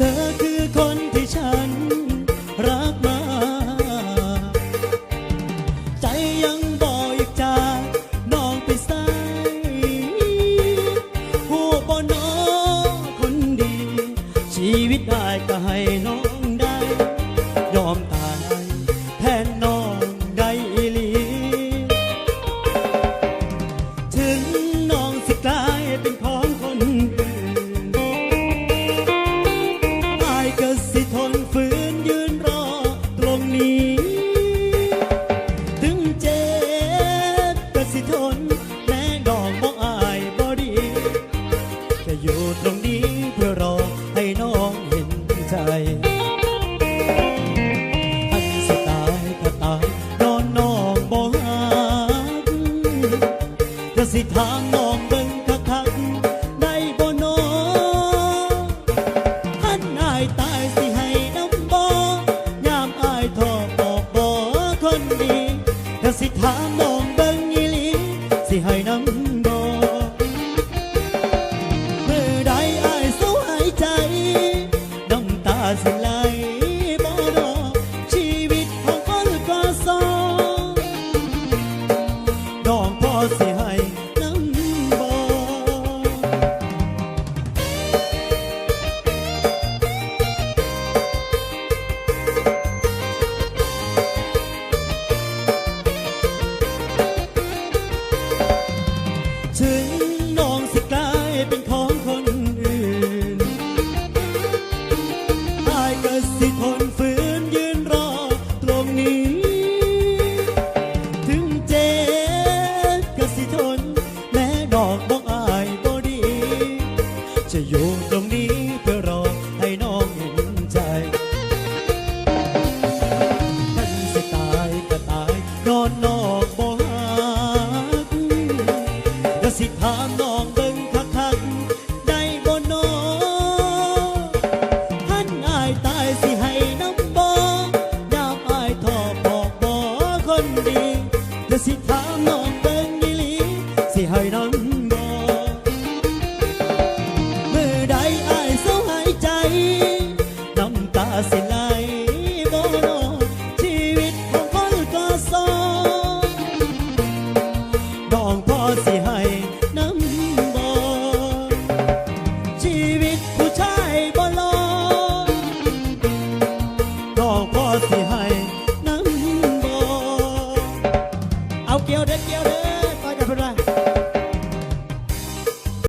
ธอคือคนที่ฉันรักมาใจยังบอกอยากจากน้องไปใส่ผู้บ่น้องคนดีชีวิตได้ก็ให้น้องได้ยอมตายแทนน้องได้อีหลีถึงน้องสิกลายเป็นของคนอื่นอายก็สิทนฝืนยืนรอตรงนี้ถึงเจ็บก็สิทนแม้ดอกบ่อายบ่ดีแค่อยู่ตรงนี้เพื่อรอให้น้องเห็นใจอันสิตายก็ตายนอนน้องบ่หักก็สิถามน้องเบิ่งคักๆได้บ่น้องอันอายตายสิให้น้ำบ่ยามอายทอบอกบ่คนดีก็สิถามน้องเบิ่งอีหลีสิให้น้ำบ่เมื่อใดอายเศร้าหายใจน้ำตาสิไหลบ่ดอกชีวิตของคนก็สองน้องพอสิให้น้ำบ่ถึงน้องสิกลายเป็นของคนอื่นอายก็สิทนฝืนยืนรอตรงนี้ถึงเจ็บก็สิทนแม้ดอกบอกอายบ่ดีจะอยู่ตรงนี้เพื่อรอให้น้องเห็นใจท่านสิตายก็ตายนอนนอกบ่หักก็สิถามน้องเบิ่งคักๆได้บ่น้องท่านอายตายสิให้น้ำบ่ยามอายทอบอกบ่คนดีก็สิถามน้องเบิ่งอีหลีสิให้น้ำบ่เมื่อใดอายเศร้าหายใจน้ำตาสิไหลบ่น้องชีวิตของคนก็สองน้องพอสิให้น้ำบ่ชีวิตผู้ชายบ่รอน้องพอสิให้น้ำบ่เอาเกี่ยวเด็ดเกี่ยว